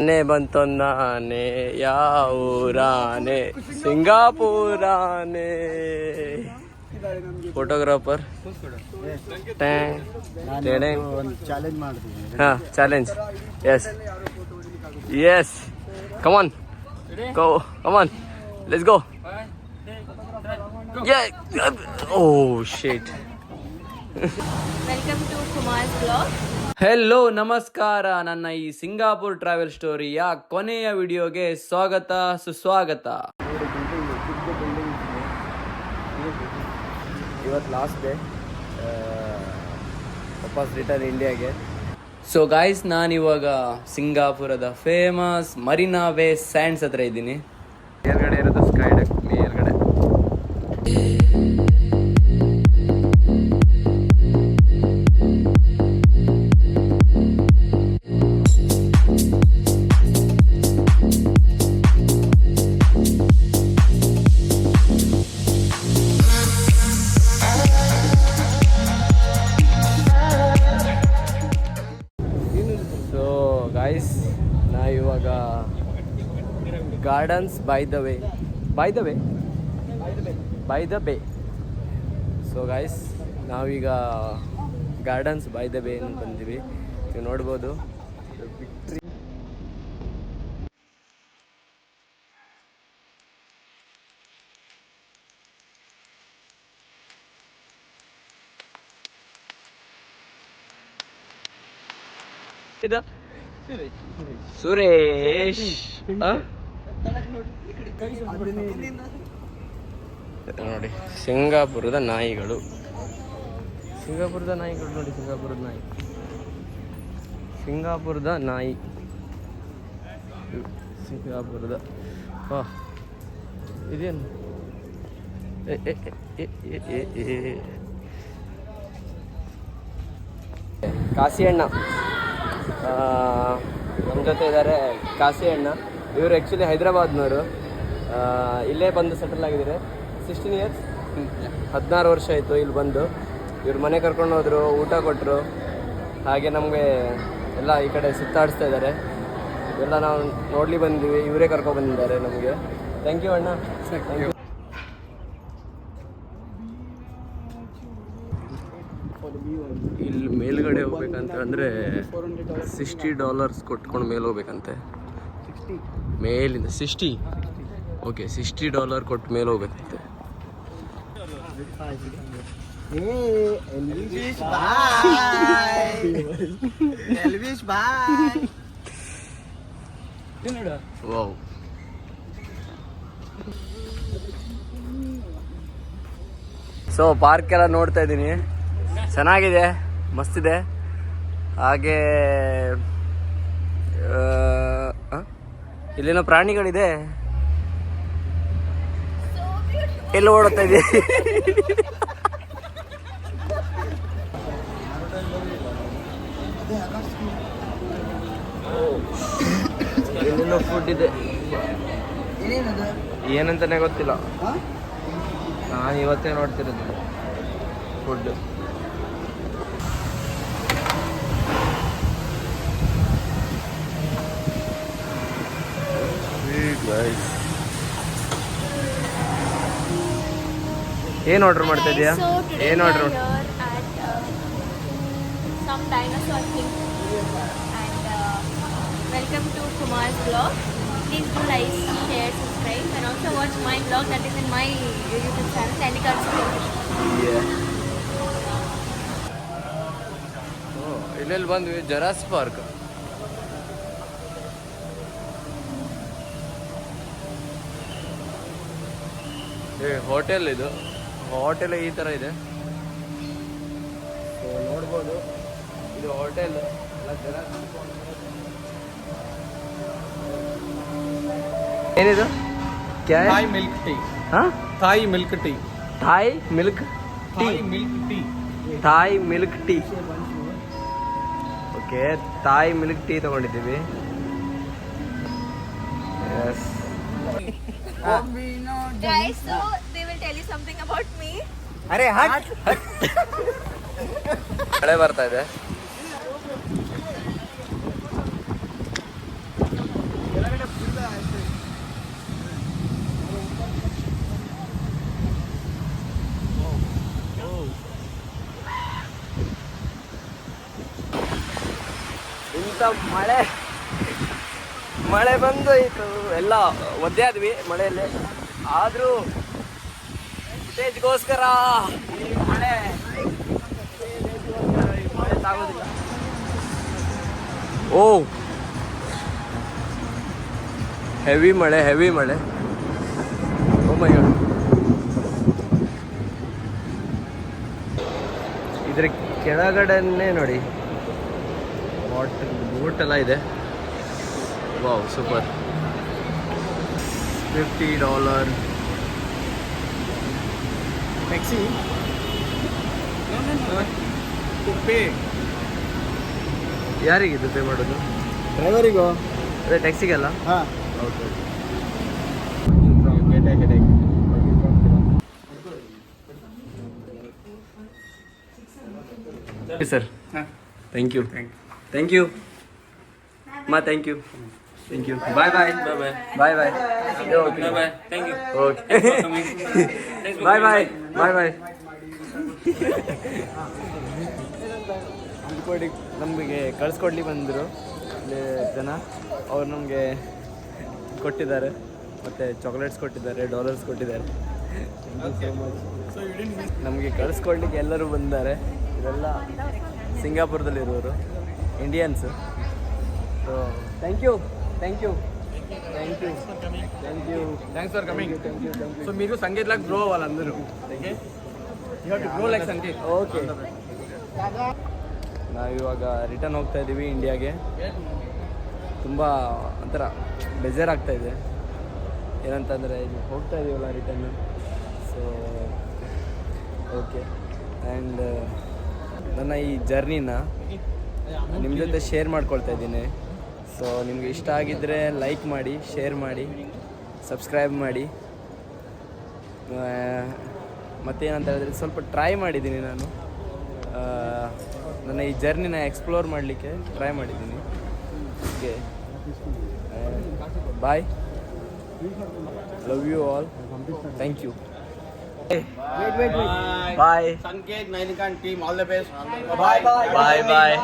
ಆನೆ ಬಂತೊಂದಾನೆ ಯಾವೂರಾನೆ ಸಿಂಗಾಪುರಾನೆ. Photographer challenge ಮಾಡ್ತೀವಿ. ಹಾಂ challenge. Yes come on come on let's go. Oh shit. Welcome to Kumar's blog. Hello ನಮಸ್ಕಾರ. ನನ್ನ ಈ ಸಿಂಗಾಪುರ್ ಟ್ರಾವೆಲ್ ಸ್ಟೋರಿಯ ಕೊನೆಯ ವಿಡಿಯೋಗೆ ಸ್ವಾಗತ ಸುಸ್ವಾಗತ. ಇವತ್ತು ಲಾಸ್ಟ್ ಡೇ, ವಾಪಸ್ ರಿಟರ್ನ್ ಇಂಡಿಯಾಗೆ. ಸೊ ಗಾಯ್ಸ್, ನಾನಿವಾಗ ಸಿಂಗಾಪುರದ ಫೇಮಸ್ ಮರೀನಾ ಬೇ ಸ್ಯಾಂಡ್ಸ್ ಹತ್ರ ಇದ್ದೀನಿ. ಮೇಲ್ಗಡೆ ಇರೋದು ಸ್ಕೈ ಡೆಕ್ ಮೇಲ್ಗಡೆ. ಗಾಯ್ಸ್, ನಾ ಇವಾಗ ಗಾರ್ಡನ್ಸ್ ಬೈ ದ ಬೇ. ಸೊ ಗಾಯ್ಸ್, ನಾವೀಗ ಗಾರ್ಡನ್ಸ್ ಬೈ ದ ಬೇ ಅಂತ ಬಂದಿವಿ. ನೀವು ನೋಡ್ಬೋದು ವಿಕ್ಟ್ರಿ. ಸುರೇಶ್ ನೋಡಿ, ಸಿಂಗಾಪುರದ ನಾಯಿಗಳು ನೋಡಿ. ಸಿಂಗಾಪುರದ ನಾಯಿ. ಇದೇನು ಕಾಸಿ ಅಣ್ಣ ನಮ್ಮ ಜೊತೆ ಇದ್ದಾರೆ. ಕಾಸಿ ಅಣ್ಣ ಇವರು ಆ್ಯಕ್ಚುಲಿ ಹೈದರಾಬಾದ್ನವರು. ಇಲ್ಲೇ ಬಂದು ಸೆಟಲ್ ಆಗಿದ್ದಾರೆ. 16 years, 16 ವರ್ಷ ಆಯಿತು ಇಲ್ಲಿ ಬಂದು. ಇವ್ರ ಮನೆ ಕರ್ಕೊಂಡು ಹೋದರು, ಊಟ ಕೊಟ್ಟರು. ಹಾಗೆ ನಮಗೆ ಎಲ್ಲ ಈ ಕಡೆ ಸುತ್ತಾಡಿಸ್ತಾ ಇದ್ದಾರೆ. ಎಲ್ಲ ನಾವು ನೋಡ್ಲಿ ಬಂದಿದ್ದೀವಿ, ಇವರೇ ಕರ್ಕೊಂಡು ಬಂದಿದ್ದಾರೆ ನಮಗೆ. ಥ್ಯಾಂಕ್ ಯು ಅಣ್ಣ. ಇಲ್ಲಿ ಮೇಲ್ಗಡೆ ಹೋಗ್ಬೇಕಂತ ಅಂದರೆ $60 ಕೊಟ್ಕೊಂಡು ಮೇಲೆ ಹೋಗ್ಬೇಕಂತೆ. ಮೇಲಿಂದ $60. ಓಕೆ, $60 ಕೊಟ್ಟು ಮೇಲೆ ಹೋಗ್ಬೇಕಂತೆ. ವಾವ್. ಸೊ ಪಾರ್ಕ್ ಎಲ್ಲ ನೋಡ್ತಾ ಇದ್ದೀನಿ, ಚೆನ್ನಾಗಿದೆ, ಮಸ್ತಿದೆ. ಹಾಗೆ ಇಲ್ಲೇನೋ ಪ್ರಾಣಿಗಳಿದೆ. ಎಲ್ಲಿ ಓಡುತ್ತಾ ಇದೆ? ಇಲ್ಲೆಲ್ಲೋ ಫುಡ್ ಇದೆ, ಏನಂತಾನೆ ಗೊತ್ತಿಲ್ಲ. ನಾನು ಇವತ್ತೇ ನೋಡ್ತಿರೋದು ಫುಡ್. ಏನು ಆರ್ಡರ್ ಮಾಡ್ತಾ ಇದೀಯಾ? ಏನು order? Some dinosaur thing. And welcome to Kumar's vlog. Please do like, share, subscribe, and also watch my vlog that is in my YouTube channel, Sandy Cards. ಇಲ್ಲೆಲ್ಲಿ ಬಂದ್ವಿ, ಜರಾಸ್ ಪಾರ್ಕ್. ಹೋಟೆಲ್ ಇದು. Hotel ಈ ಥರ ಇದೆ, ನೋಡ್ಬೋದು. ಇದು ಹೋಟೆಲ್ ಎಲ್ಲ ಜರಾಸ್. ಏನಿದು? Thai milk tea. Thai milk tea. Thai milk tea. Okay, Thai milk tea ತಗೊಂಡಿದ್ದೀವಿ. Yes Guys, so they will tell you something about me. ಅರೆ ಹಟ್. ಮಳೆ ಬರ್ತಾ ಇದೆ. ಸುತ್ತ ಮಳೆ ಬಂದೋಯ್ತು, ಎಲ್ಲ ಒದ್ದೆ ಆದ್ವಿ ಮಳೆಯಲ್ಲಿ. ಆದರೂ ಸ್ಟೇಜ್ಗೋಸ್ಕರ ಈ ಮಳೆ ತಾಗೋದಿಲ್ಲ. ಓ ಹೆವಿ ಮಳೆ. Oh my god. ಇದ್ರ ಕೆಳಗಡೆನೇ ನೋಡಿ ವಾಟರ್ ಬೋಟ್ ಎಲ್ಲ ಇದೆ. Wow, super. $50. Taxi? No. To pay. ಯಾರಿಗಿದು ಪೇ ಮಾಡೋದು? ಡ್ರೈವರಿಗೋ. ಅದೇ ಟ್ಯಾಕ್ಸಿಗೆಲ್ಲ? ಹಾಂ. Okay. Sir, thank you. Thank you. Thank you. Bye. Thank you. Okay. Bye. ನಮಗೆ ಕಳಿಸ್ಕೊಡ್ಲಿ ಬಂದರು ಜನ. ಅವ್ರು ನಮಗೆ ಕೊಟ್ಟಿದ್ದಾರೆ, ಮತ್ತು ಚಾಕ್ಲೇಟ್ಸ್ ಕೊಟ್ಟಿದ್ದಾರೆ, ಡಾಲರ್ಸ್ ಕೊಟ್ಟಿದ್ದಾರೆ. Thank you so much. ನಮಗೆ ಕಳಿಸ್ಕೊಡ್ಲಿಕ್ಕೆ ಎಲ್ಲರೂ ಬಂದಿದ್ದಾರೆ. ಇವರೆಲ್ಲ ಸಿಂಗಾಪುರದಲ್ಲಿರೋರು Indians. So thank you. Thanks for coming. So మీరు సంగీత్ లాగా గ్రో అవ్వాలి అందరూ. Okay, you have to grow like sangeet. Okay. ನಾವಿವಾಗ ರಿಟರ್ನ್ ಹೋಗ್ತಾ ಇದ್ದೀವಿ ಇಂಡಿಯಾಗೆ. ತುಂಬ ಒಂಥರ ಬೇಜಾರಾಗ್ತಾ ಇದೆ. ಏನಂತಂದರೆ ಇದು ಹೋಗ್ತಾ ಇದ್ದೀವಲ್ಲ ರಿಟರ್ನು. So okay. ಆ್ಯಂಡ್ ನನ್ನ ಈ ಜರ್ನಿನ ನಿಮ್ಮ ಜೊತೆ ಶೇರ್ ಮಾಡ್ಕೊಳ್ತಾ ಇದ್ದೀನಿ. ಸೊ ನಿಮಗೆ ಇಷ್ಟ ಆಗಿದ್ದರೆ ಲೈಕ್ ಮಾಡಿ, ಶೇರ್ ಮಾಡಿ, ಸಬ್ಸ್ಕ್ರೈಬ್ ಮಾಡಿ. ಮತ್ತೇನಂತ ಹೇಳಿದ್ರೆ ಸ್ವಲ್ಪ ಟ್ರೈ ಮಾಡಿದ್ದೀನಿ ನಾನು. ನನ್ನ ಈ ಜರ್ನಿನ ಎಕ್ಸ್ಪ್ಲೋರ್ ಮಾಡಲಿಕ್ಕೆ ಟ್ರೈ ಮಾಡಿದ್ದೀನಿ. Okay, bye. Love you all. Thank you. Bye. Sanket ನೈನಿಕಾನ್ team all the best. Bye.